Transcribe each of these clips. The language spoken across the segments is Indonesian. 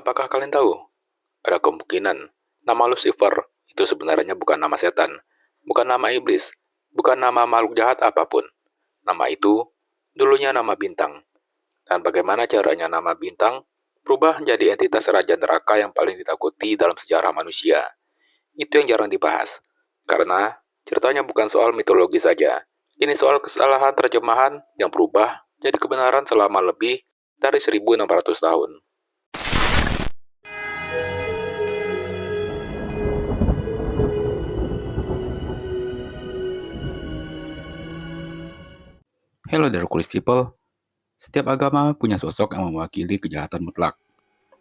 Apakah kalian tahu? Ada kemungkinan nama Lucifer itu sebenarnya bukan nama setan, bukan nama iblis, bukan nama makhluk jahat apapun. Nama itu dulunya nama bintang. Dan bagaimana caranya nama bintang berubah menjadi entitas raja neraka yang paling ditakuti dalam sejarah manusia? Itu yang jarang dibahas. Karena ceritanya bukan soal mitologi saja. Ini soal kesalahan terjemahan yang berubah jadi kebenaran selama lebih dari 1600 tahun. Hello there, cool people. Setiap agama punya sosok yang mewakili kejahatan mutlak.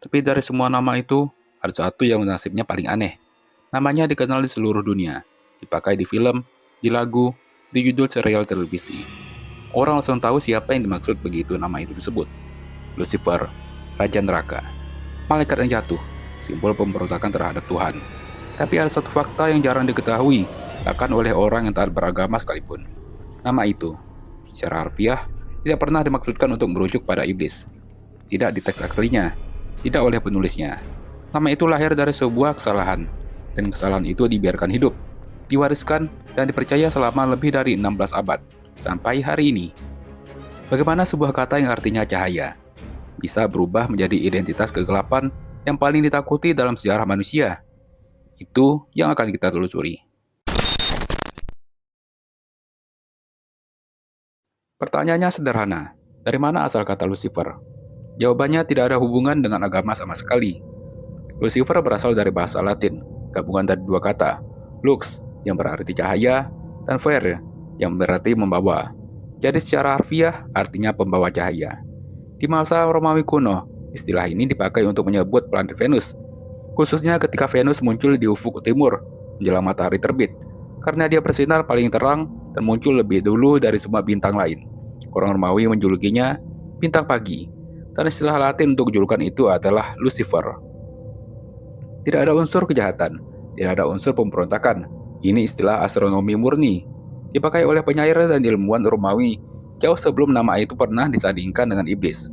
Tapi dari semua nama itu, ada satu yang nasibnya paling aneh. Namanya dikenal di seluruh dunia, dipakai di film, di lagu, di judul serial televisi. Orang langsung tahu siapa yang dimaksud begitu nama itu disebut. Lucifer, Raja Neraka. Malaikat yang jatuh, simbol pemberontakan terhadap Tuhan. Tapi ada satu fakta yang jarang diketahui, bahkan oleh orang yang taat beragama sekalipun. Nama itu, secara harfiah, tidak pernah dimaksudkan untuk merujuk pada iblis. Tidak di teks aslinya, tidak oleh penulisnya. Nama itu lahir dari sebuah kesalahan, dan kesalahan itu dibiarkan hidup, diwariskan, dan dipercaya selama lebih dari 16 abad, sampai hari ini. Bagaimana sebuah kata yang artinya cahaya bisa berubah menjadi identitas kegelapan yang paling ditakuti dalam sejarah manusia? Itu yang akan kita telusuri. Pertanyaannya sederhana, dari mana asal kata Lucifer? Jawabannya tidak ada hubungan dengan agama sama sekali. Lucifer berasal dari bahasa Latin, gabungan dari dua kata, lux yang berarti cahaya, dan fer yang berarti membawa. Jadi secara harfiah artinya pembawa cahaya. Di masa Romawi kuno, istilah ini dipakai untuk menyebut planet Venus, khususnya ketika Venus muncul di ufuk timur menjelang matahari terbit, karena dia bersinar paling terang dan muncul lebih dulu dari semua bintang lain. Orang Romawi menjulukinya bintang pagi, dan istilah Latin untuk julukan itu adalah Lucifer. Tidak ada unsur kejahatan, tidak ada unsur pemberontakan. Ini istilah astronomi murni, dipakai oleh penyair dan ilmuwan Romawi jauh sebelum nama itu pernah disandingkan dengan iblis.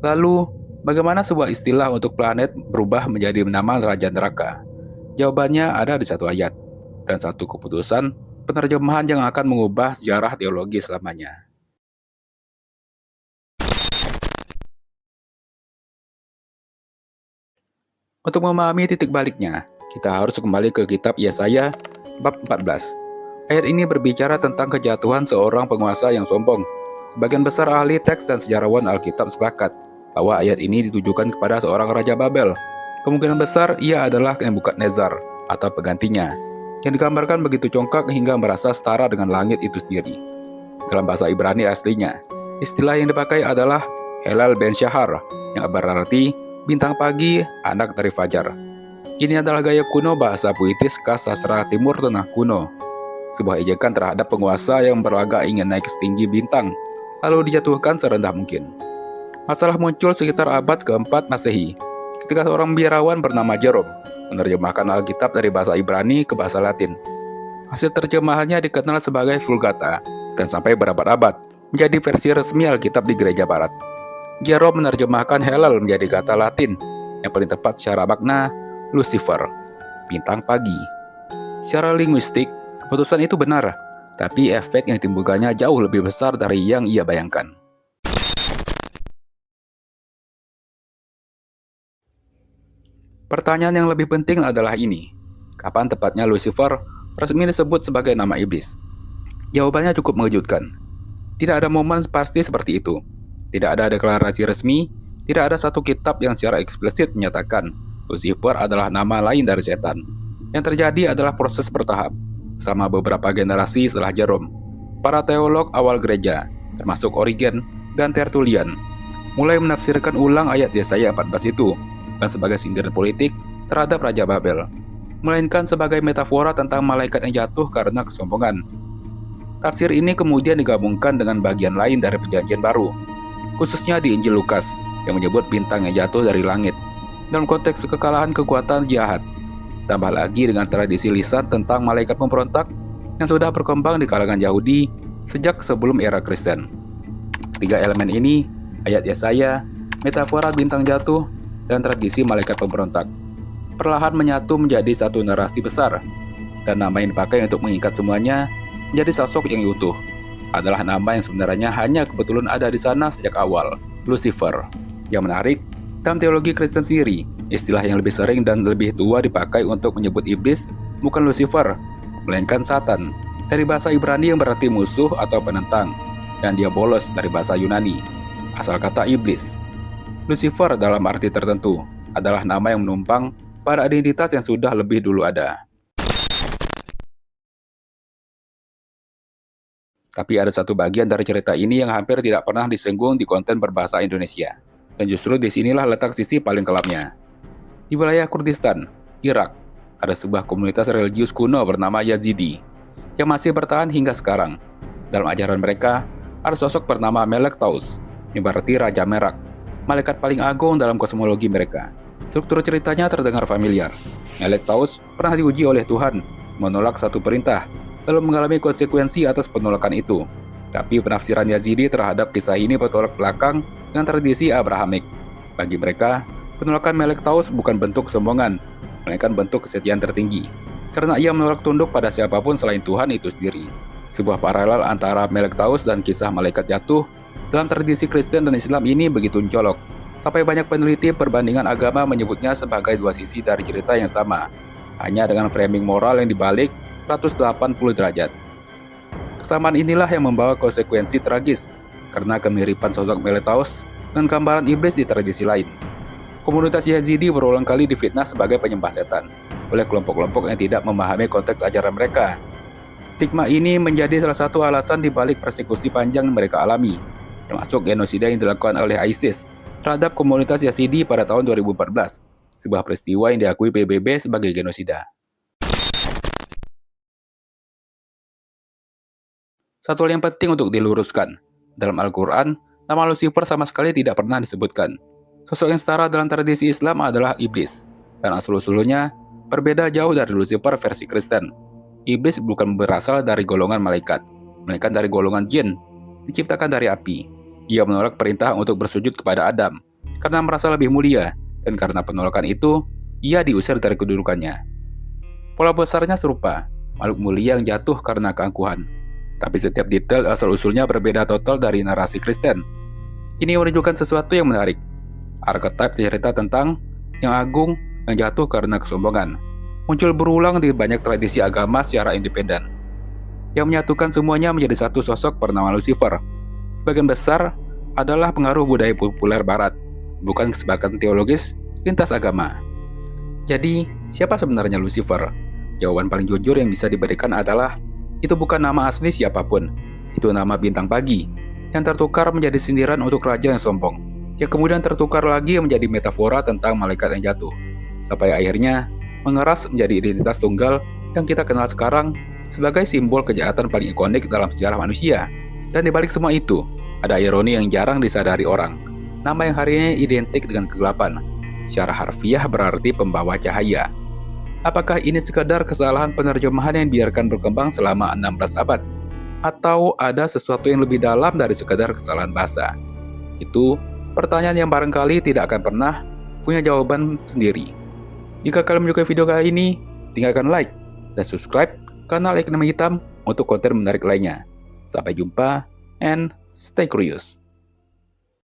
Lalu, bagaimana sebuah istilah untuk planet berubah menjadi nama Raja Neraka? Jawabannya ada di satu ayat, dan satu keputusan penerjemahan yang akan mengubah sejarah teologi selamanya. Untuk memahami titik baliknya, kita harus kembali ke kitab Yesaya bab 14. Ayat ini berbicara tentang kejatuhan seorang penguasa yang sombong. Sebagian besar ahli teks dan sejarawan Alkitab sepakat bahwa ayat ini ditujukan kepada seorang Raja Babel. Kemungkinan besar ia adalah Nebukadnezar atau penggantinya, yang digambarkan begitu congkak hingga merasa setara dengan langit itu sendiri. Dalam bahasa Ibrani aslinya, istilah yang dipakai adalah Helal ben Shahar, yang berarti bintang pagi, anak dari fajar. Ini adalah gaya kuno bahasa puitis khas sastra Timur Tengah kuno. Sebuah ejekan terhadap penguasa yang berlagak ingin naik setinggi bintang, lalu dijatuhkan serendah mungkin. Masalah muncul sekitar abad keempat Masehi, ketika seorang biarawan bernama Jerome menerjemahkan Alkitab dari bahasa Ibrani ke bahasa Latin. Hasil terjemahannya dikenal sebagai Vulgata, dan sampai berabad-abad menjadi versi resmi Alkitab di gereja barat. Jerome menerjemahkan Helal menjadi kata Latin yang paling tepat secara makna Lucifer, bintang pagi. Secara linguistik, keputusan itu benar, tapi efek yang timbulkannya jauh lebih besar dari yang ia bayangkan. Pertanyaan yang lebih penting adalah ini, kapan tepatnya Lucifer resmi disebut sebagai nama iblis? Jawabannya cukup mengejutkan. Tidak ada momen pasti seperti itu. Tidak ada deklarasi resmi, tidak ada satu kitab yang secara eksplisit menyatakan Lucifer adalah nama lain dari setan. Yang terjadi adalah proses bertahap. Selama beberapa generasi setelah Jerome, para teolog awal gereja, termasuk Origen dan Tertullian, mulai menafsirkan ulang ayat Yesaya 14 itu, bukan sebagai sindiran politik terhadap Raja Babel, melainkan sebagai metafora tentang malaikat yang jatuh karena kesombongan. Tafsir ini kemudian digabungkan dengan bagian lain dari Perjanjian Baru, khususnya di Injil Lukas, yang menyebut bintang yang jatuh dari langit, dalam konteks kekalahan kekuatan jahat. Tambah lagi dengan tradisi lisan tentang malaikat pemberontak yang sudah berkembang di kalangan Yahudi sejak sebelum era Kristen. Tiga elemen ini, ayat Yesaya, metafora bintang jatuh, dan tradisi malaikat pemberontak. Perlahan menyatu menjadi satu narasi besar, dan nama yang dipakai untuk mengikat semuanya menjadi sosok yang utuh. Adalah nama yang sebenarnya hanya kebetulan ada di sana sejak awal, Lucifer. Yang menarik, dalam teologi Kristen sendiri, istilah yang lebih sering dan lebih tua dipakai untuk menyebut iblis bukan Lucifer, melainkan Satan, dari bahasa Ibrani yang berarti musuh atau penentang, dan diabolos dari bahasa Yunani, asal kata iblis. Lucifer dalam arti tertentu adalah nama yang menumpang pada identitas yang sudah lebih dulu ada. Tapi ada satu bagian dari cerita ini yang hampir tidak pernah disinggung di konten berbahasa Indonesia. Dan justru disinilah letak sisi paling kelamnya. Di wilayah Kurdistan, Irak, ada sebuah komunitas religius kuno bernama Yazidi, yang masih bertahan hingga sekarang. Dalam ajaran mereka, ada sosok bernama Melek Taus, yang berarti Raja Merak, malaikat paling agung dalam kosmologi mereka. Struktur ceritanya terdengar familiar. Melek Taus pernah diuji oleh Tuhan, menolak satu perintah, lalu mengalami konsekuensi atas penolakan itu. Tapi penafsiran Yazidi terhadap kisah ini bertolak belakang dengan tradisi Abrahamik. Bagi mereka, penolakan Melek Taus bukan bentuk sombongan, melainkan bentuk kesetiaan tertinggi, karena ia menolak tunduk pada siapapun selain Tuhan itu sendiri. Sebuah paralel antara Melek Taus dan kisah malaikat jatuh dalam tradisi Kristen dan Islam ini begitu mencolok, sampai banyak peneliti perbandingan agama menyebutnya sebagai dua sisi dari cerita yang sama, hanya dengan framing moral yang dibalik 180 derajat. Kesamaan inilah yang membawa konsekuensi tragis, karena kemiripan sosok Melek Taus dan gambaran iblis di tradisi lain. Komunitas Yazidi berulang kali difitnah sebagai penyembah setan oleh kelompok-kelompok yang tidak memahami konteks ajaran mereka. Stigma ini menjadi salah satu alasan dibalik persekusi panjang yang mereka alami, termasuk genosida yang dilakukan oleh ISIS terhadap komunitas Yazidi pada tahun 2014, sebuah peristiwa yang diakui PBB sebagai genosida. Satu hal yang penting untuk diluruskan, dalam Al-Quran, nama Lucifer sama sekali tidak pernah disebutkan. Sosok yang setara dalam tradisi Islam adalah iblis, dan asal-usulnya berbeda jauh dari Lucifer versi Kristen. Iblis bukan berasal dari golongan malaikat, melainkan dari golongan jin, diciptakan dari api. Ia menolak perintah untuk bersujud kepada Adam, karena merasa lebih mulia, dan karena penolakan itu, ia diusir dari kedudukannya. Pola besarnya serupa, makhluk mulia yang jatuh karena keangkuhan. Tapi setiap detail asal-usulnya berbeda total dari narasi Kristen. Ini menunjukkan sesuatu yang menarik. Archetype cerita tentang yang agung yang jatuh karena kesombongan muncul berulang di banyak tradisi agama secara independen, yang menyatukan semuanya menjadi satu sosok bernama Lucifer. Sebagian besar adalah pengaruh budaya populer barat, bukan kesepakatan teologis lintas agama. Jadi, siapa sebenarnya Lucifer? Jawaban paling jujur yang bisa diberikan adalah itu bukan nama asli siapapun. Itu nama bintang pagi yang tertukar menjadi sindiran untuk raja yang sombong, yang kemudian tertukar lagi menjadi metafora tentang malaikat yang jatuh, sampai akhirnya mengeras menjadi identitas tunggal yang kita kenal sekarang sebagai simbol kejahatan paling ikonik dalam sejarah manusia. Dan dibalik semua itu, ada ironi yang jarang disadari orang. Nama yang hari ini identik dengan kegelapan, secara harfiah berarti pembawa cahaya. Apakah ini sekadar kesalahan penerjemahan yang biarkan berkembang selama 16 abad? Atau ada sesuatu yang lebih dalam dari sekadar kesalahan bahasa? Itu pertanyaan yang barangkali tidak akan pernah punya jawaban sendiri. Jika kalian menyukai video kali ini, tinggalkan like dan subscribe kanal Ekonomi Hitam untuk konten menarik lainnya. Sampai jumpa and stay curious.